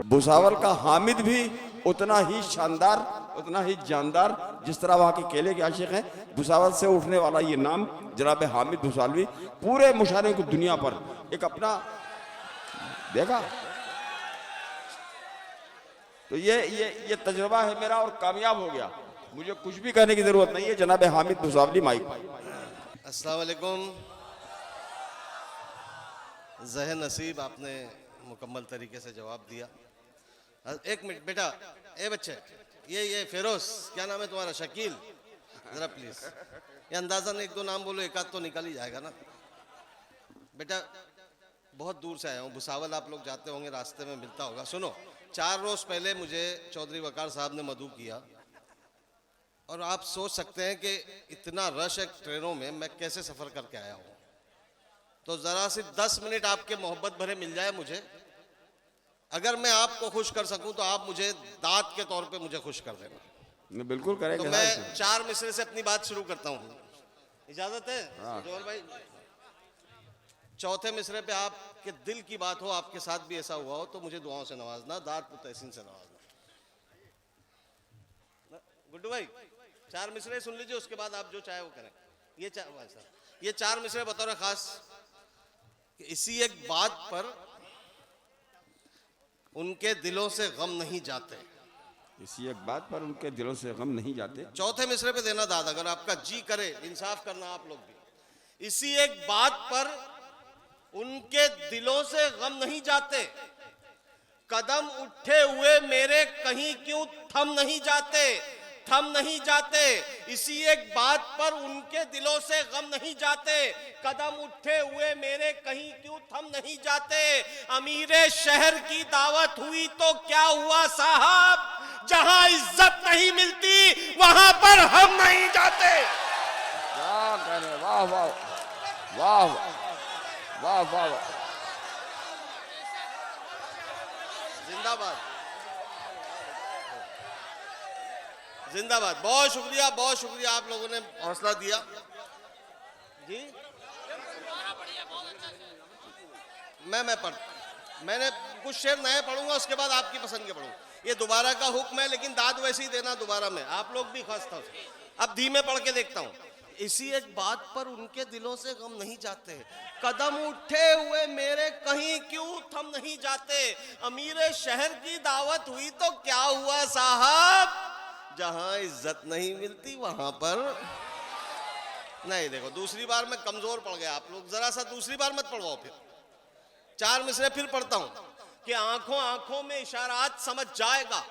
भुसावल का हामिद भी उतना ही शानदार, उतना ही जानदार, जिस तरह वहाँ के केले के आशिक हैं। भुसावल से उठने वाला ये नाम जनाब हामिद भुसालवी पूरे मुशारे की दुनिया पर एक अपना देखा। तो ये तजुर्बा है मेरा और कामयाब हो गया। मुझे कुछ भी कहने की जरूरत नहीं है। जनाब हामिद भुसावली माइक। अस्सलाम वालेकुम। ज़हन नसीब आपने मुकम्मल तरीके से जवाब दिया। एक मिनट बेटा, ए बच्चे, ये फिरोज, क्या नाम है तुम्हारा? शकील, जरा प्लीज ये अंदाज़न एक दो नाम बोलो, एक आध तो निकल ही जाएगा ना। बेटा बहुत दूर से आया हूँ, भुसावल आप लोग जाते होंगे, रास्ते में मिलता होगा। सुनो, 4 रोज पहले मुझे चौधरी वकार साहब ने मदऊ किया, और आप सोच सकते हैं कि इतना रश है ट्रेनों में, मैं कैसे सफ़र करके आया हूँ। तो ज़रा सी 10 मिनट आपके मोहब्बत भरे मिल जाए मुझे, अगर मैं आपको खुश कर सकूं तो आप मुझे दाद के तौर पे मुझे खुश कर देना। बिल्कुल करेंगे। तो मैं 4 मिसरे से अपनी बात शुरू करता हूँ, इजाज़त है? जोहर भाई, चौथे मिसरे पे आपके दिल की बात हो, आपके साथ भी ऐसा हुआ हो, तो मुझे दुआओं से नवाजना, दाद तहसीन से नवाजना। गुड्डू भाई 4 मिसरे सुन लीजिए, उसके बाद आप जो चाहे वो करें। ये 4 मिसरे बतौर खास इसी एक बात पर उनके दिलों से गम नहीं जाते, इसी एक बात पर उनके दिलों से गम नहीं जाते। चौथे मिसरे पे देना दाद, अगर आपका जी करे, इंसाफ करना आप लोग भी। इसी एक बात पर उनके दिलों से गम नहीं जाते, कदम उठे हुए मेरे कहीं क्यों थम नहीं जाते, थम नहीं जाते। इसी एक बात पर उनके दिलों से गम नहीं जाते, कदम उठे हुए मेरे कहीं क्यों थम नहीं जाते। अमीरे शहर की दावत हुई तो क्या हुआ साहब, जहां इज्जत नहीं मिलती वहां पर हम नहीं जाते। क्या करे, वाह वाह वाह वाह वाह, जिंदाबाद जिंदाबाद। बहुत शुक्रिया आप लोगों ने हौसला दिया जी। मैंने कुछ शेर नए पढ़ूंगा, उसके बाद आपकी पसंद के पढ़ूंगा। ये दोबारा का हुक्म है, लेकिन दाद वैसे ही देना दोबारा में, आप लोग भी खास था। अब धीमे पढ़ के देखता हूं। इसी एक बात पर उनके दिलों से गम नहीं जाते, कदम उठे हुए मेरे कहीं क्यों थम नहीं जाते। अमीरे शहर की दावत हुई तो क्या हुआ साहब, जहां इज्जत नहीं मिलती वहां पर नहीं। देखो दूसरी बार में कमजोर पड़ गया, आप लोग जरा सा दूसरी बार मत पढ़वाओ। फिर 4 मिसरे फिर पढ़ता हूं कि आंखों आंखों में इशारात समझ जाएगा,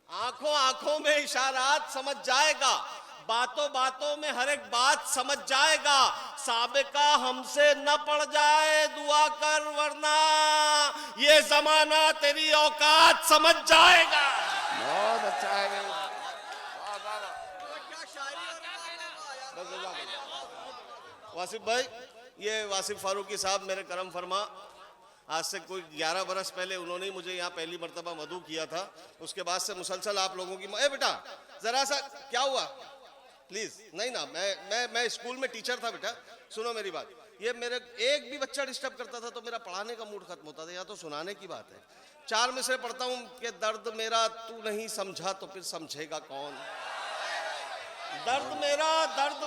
आंखों आंखों में इशारात समझ जाएगा, बातों बातों में हर एक बात समझ जाएगा। साबिका हमसे न पड़ जाए दुआ कर, वरना ये जमाना तेरी औकात समझ जाएगा। बहुत अच्छा है। वासिफ भाई, ये वासिफ फारूकी साहब मेरे करम फरमा, आज से कोई 11 बरस पहले उन्होंने ही मुझे यहाँ पहली मर्तबा मदऊ किया था। उसके बाद से मुसलसल आप लोगों की ए बेटा जरा सा क्या हुआ प्लीज। नहीं ना, मैं स्कूल में टीचर था बेटा, सुनो मेरी बात। ये मेरे एक भी बच्चा डिस्टर्ब करता था तो मेरा पढ़ाने का मूड खत्म होता था, या तो सुनाने की बात है। 4 में से पढ़ता हूं कि दर्द मेरा तू नहीं समझा तो फिर समझेगा कौन, दर्द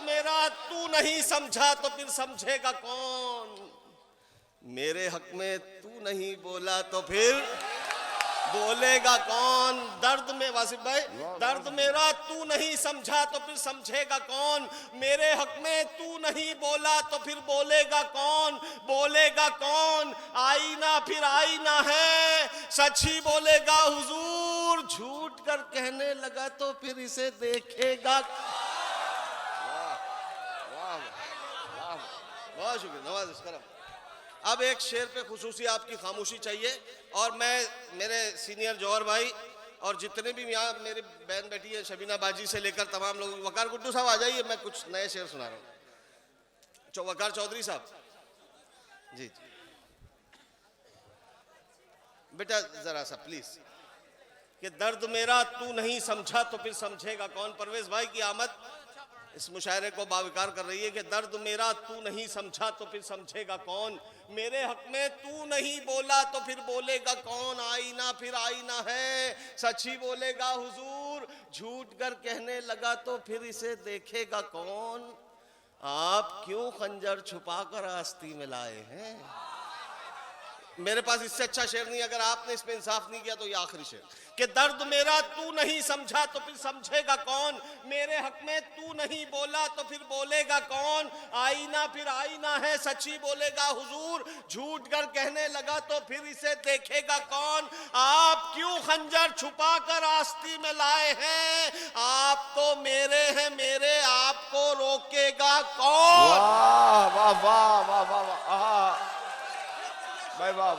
मेरा तू नहीं समझा तो फिर समझेगा कौन। मेरे हक में तू नहीं बोला तो फिर बोलेगा कौन। दर्द में वासिफ भाई, दर्द मेरा तू नहीं समझा तो फिर समझेगा कौन। मेरे हक में तू नहीं बोला तो फिर बोलेगा कौन, बोलेगा कौन। आईना फिर आईना है, सच ही बोलेगा हुजूर, झूठ कर कहने लगा तो फिर इसे देखेगा। बहुत शुक्रिया, नवाज करम। अब एक शेर पे खुसूसी आपकी खामोशी चाहिए, और मैं मेरे सीनियर जौहर भाई और जितने भी यहाँ मेरी बहन बैठी है, शबीना बाजी से लेकर तमाम लोग, वकार गुड्डू साहब आ जाइए, मैं कुछ नए शेर सुना रहा हूँ। वकार चौधरी साहब जी, बेटा जरा सा प्लीज, कि दर्द मेरा तू नहीं समझा तो फिर समझेगा कौन। परवेज भाई की आमद, इस मुशायरे को बाविकार कर रही है कि दर्द मेरा तू नहीं समझा तो फिर समझेगा कौन, मेरे हक में तू नहीं बोला तो फिर बोलेगा कौन, आईना फिर आईना है सच ही बोलेगा हुजूर, झूठ कर कहने लगा तो फिर इसे देखेगा कौन, आप क्यों खंजर छुपा कर आस्ती में लाए हैं। मेरे पास इससे अच्छा शेर नहीं, अगर आपने इसमें इंसाफ नहीं किया तो ये आखिरी शेर कि दर्द मेरा तू नहीं समझा तो फिर समझेगा कौन, मेरे हक में तू नहीं बोला तो फिर बोलेगा कौन, आईना फिर आईना है सच्ची बोलेगा हुजूर, झूठ कर कहने लगा तो फिर इसे देखेगा कौन, आप क्यों खंजर छुपा कर आस्ती में लाए हैं, आप तो मेरे हैं मेरे आपको रोकेगा कौन। वाह वाह वाह वाह वाह वाह, भाई वाह,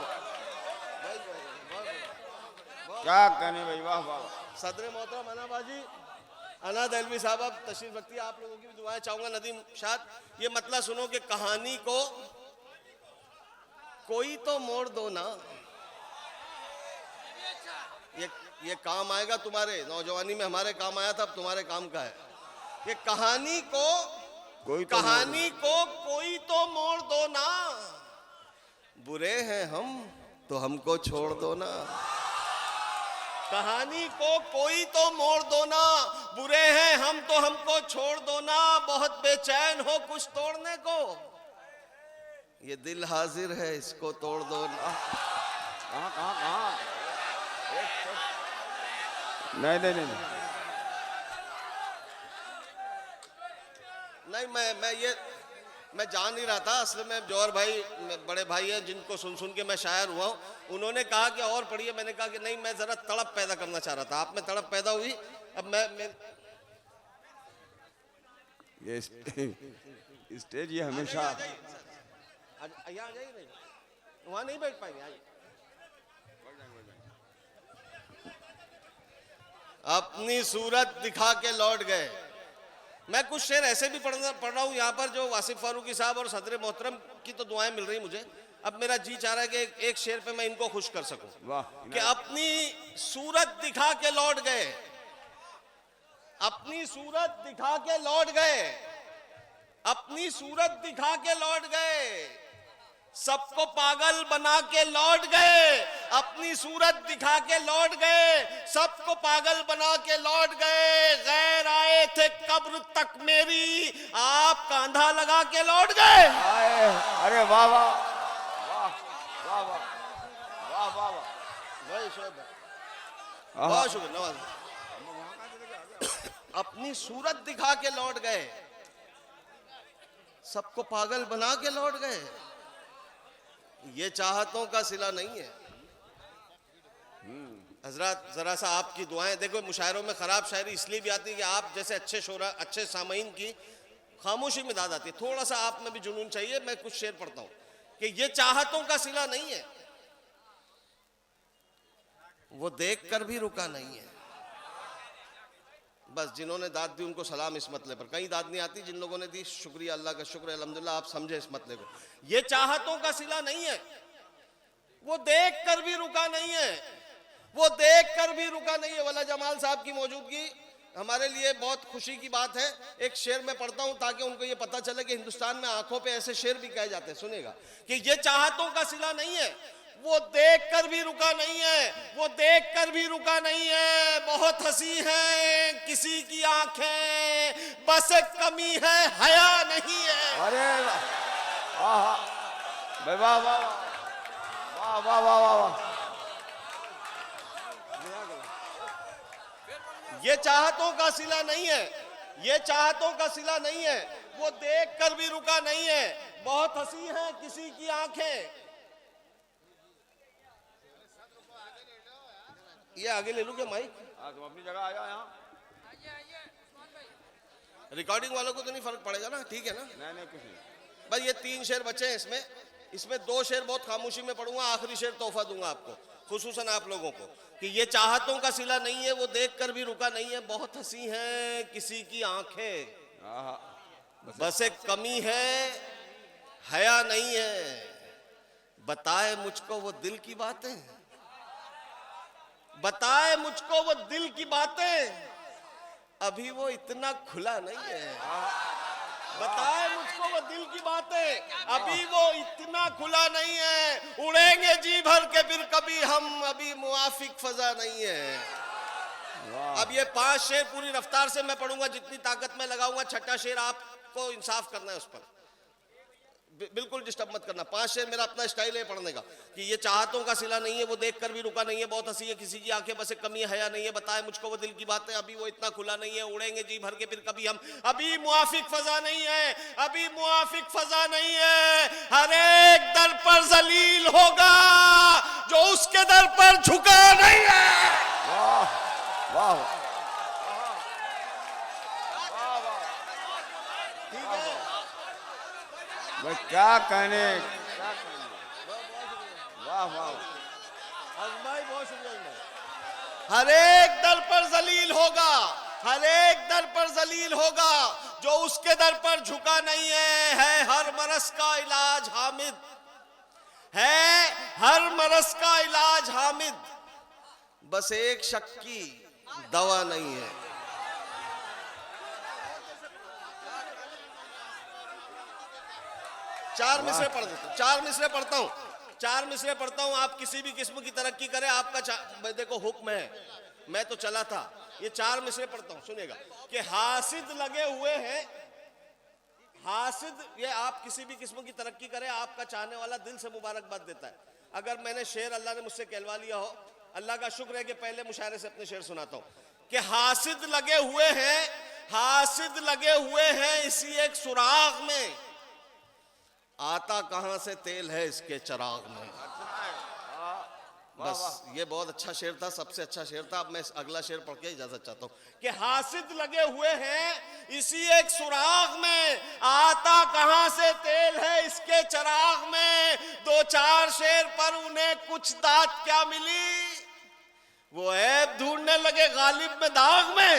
क्या कहने भाई, वाह वाह। सदर मोहतरम अना बाजी अना दहलवी साहब अब तशरीफ रखती है, आप लोगों की भी दुआएं चाहूंगा। नदीम शाद ये मतलब सुनो कि कहानी को कोई तो मोड़ दो ना, ये काम आएगा तुम्हारे नौजवानी में, हमारे काम आया था, अब तुम्हारे काम का है। ये कहानी को कोई तो मोड़ दो ना, बुरे हैं हम तो हमको छोड़ दो ना, कहानी को कोई तो मोड़ दो ना, बुरे हैं हम तो हमको छोड़ दो ना, बहुत बेचैन हो कुछ तोड़ने को, ये दिल हाजिर है इसको तोड़ दो ना। कहाँ कहाँ कहाँ, नहीं नहीं नहीं नहीं, मैं जान नहीं रहा था, असल में जौहर भाई बड़े भाई हैं जिनको सुन सुन के मैं शायर हुआ हूँ, उन्होंने कहा कि और पढ़िए, मैंने कहा कि नहीं मैं जरा तड़प पैदा करना चाह रहा था, आप में तड़प पैदा हुई, अब मैं ये स्टेज ये हमेशा यहाँ आ जाइए, नहीं वहाँ नहीं बैठ पाएंगे, आइए। अपनी सूरत दिखा के लौट गए। मैं कुछ शेर ऐसे भी पढ़ रहा हूँ यहाँ पर जो वासिफ फारूकी साहब और सदर मोहतरम की तो दुआएं मिल रही मुझे, अब मेरा जी चाह रहा है कि एक शेर पे मैं इनको खुश कर सकूं। वाह, कि अपनी सूरत दिखा के लौट गए, अपनी सूरत दिखा के लौट गए, अपनी सूरत दिखा के लौट गए, सबको पागल बना के लौट गए, अपनी सूरत दिखा के लौट गए, सबको पागल बना के लौट गए, गैर आए थे कब्र तक मेरी, आप कांधा लगा के लौट गए। अरे वाह वाह वाह वाह वाह वाह वाह वाह, भाई शोएब भाई बहुत शुक्र नवाज। अपनी सूरत दिखा के लौट गए, सबको पागल बना के लौट गए, ये चाहतों का सिला नहीं है। हजरत जरा सा आपकी दुआएं देखो, मुशायरों में खराब शायरी इसलिए भी आती है कि आप जैसे अच्छे शोरा अच्छे सामईन की खामोशी में दाद आती है, थोड़ा सा आप में भी जुनून चाहिए। मैं कुछ शेर पढ़ता हूं कि ये चाहतों का सिला नहीं है, वो देख कर भी रुका नहीं है, बस जिन्होंने दाद दी उनको सलाम इस मतले पर, कहीं दाद नहीं आती, जिन लोगों ने दी शुक्रिया, अल्लाह का शुक्र है, अल्हम्दुलिल्लाह आप समझे इस मतले को। ये चाहतों का सिला नहीं है, वो देख कर भी रुका नहीं है, वो देख कर भी रुका नहीं है। वाला जमाल साहब की मौजूदगी हमारे लिए बहुत खुशी की बात है। एक शेर में पढ़ता हूं ताकि उनको ये पता चले कि हिंदुस्तान में आंखों पे ऐसे शेर भी कहे जाते हैं। सुनेगा कि ये चाहतों का सिला नहीं है, वो देख कर भी रुका नहीं है, वो देख कर भी रुका नहीं है, बहुत हंसी है किसी की आंखें, बस एक कमी है हया नहीं है। अरे वाह वाह वाह वाह वाह वाह वाह वाह, ये चाहतों का सिला नहीं है, ये चाहतों का सिला नहीं है, वो देख कर भी रुका नहीं है, बहुत हंसी है किसी की आंखें। ये आगे ले लूं क्या माइक? तुम अपनी जगह आ जाओ यहाँ। रिकॉर्डिंग वालों को तो नहीं फर्क पड़ेगा ना, ठीक है ना? नहीं कुछ नहीं, बस ये 3 शेर बचे हैं इसमें 2 शेर बहुत खामोशी में पढ़ूंगा, आखिरी शेर तोहफा दूंगा आपको, खुसूसन आप लोगों को, कि ये चाहतों का सिला नहीं है, वो देख कर भी रुका नहीं है, बहुत हंसी है किसी की आंखें, बस एक कमी है हया नहीं है, बताए मुझको वो दिल की बातें, बताए मुझको वो दिल की बातें, अभी वो इतना खुला नहीं है। बताए मुझको वो दिल की बातें, अभी वो इतना खुला नहीं है। उड़ेंगे जी भर के फिर कभी हम, अभी मुआफिक फजा नहीं है। अब ये 5 शेर पूरी रफ्तार से मैं पढ़ूंगा, जितनी ताकत में लगाऊंगा। छठा शेर आपको इंसाफ करना है उस पर, बिल्कुल डिस्टर्ब मत करना। 5 शेर मेरा अपना स्टाइल है पढ़ने का कि ये चाहतों का सिला नहीं है, वो देख कर भी रुका नहीं है, बहुत हंसी है किसी की आंखें बस एक कमी हया नहीं है। बताए मुझको वो दिल की बातें, अभी वो इतना खुला नहीं है। उड़ेंगे जी भर के फिर कभी हम, अभी मुआफिक फजा नहीं है, अभी मुआफिक फजा नहीं है। हर एक दर पर जलील होगा जो उसके दर पर झुका नहीं है। वाह वाह, ठीक है, भाई क्या कहने, वाह वाह। भाई बहुत शुक्रिया। हर एक दर पर जलील होगा, हर एक दर पर जलील होगा जो उसके दर पर झुका नहीं है हर मरस का इलाज हामिद, है हर मरस का इलाज हामिद, बस एक शक की दवा नहीं है। चार मिसरे पढ़ देता हूं, 4 मिसरे पढ़ता हूं, 4 मिसरे पढ़ता हूं। आप किसी भी किस्म की तरक्की करें, आपका देखो हुक्म है, मैं तो चला था। ये 4 मिसरे पढ़ता हूं, सुनिएगा कि हासिद लगे हुए हैं, हासिद, ये आप किसी भी किस्म की तरक्की करें, आपका चाहने वाला दिल से मुबारकबाद देता है। अगर मैंने शेर अल्लाह ने मुझसे कहलवा लिया हो, अल्लाह का शुक्र है कि पहले मुशायरे से अपने शेर सुनाता हूं कि हासिद लगे हुए हैं, हासिद लगे हुए हैं इसी एक सुराग में, आता कहां से तेल है इसके चिराग में। बस ये बहुत अच्छा शेर था, सबसे अच्छा शेर था। अब मैं अगला शेर पढ़ के इजाजत चाहता हूं कि हासिद लगे हुए हैं इसी एक सुराग में, आता कहां से तेल है इसके चिराग में। 2-4 शेर पर उन्हें कुछ दात क्या मिली, वो ऐब ढूंढने लगे गालिब में दाग में।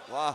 वाह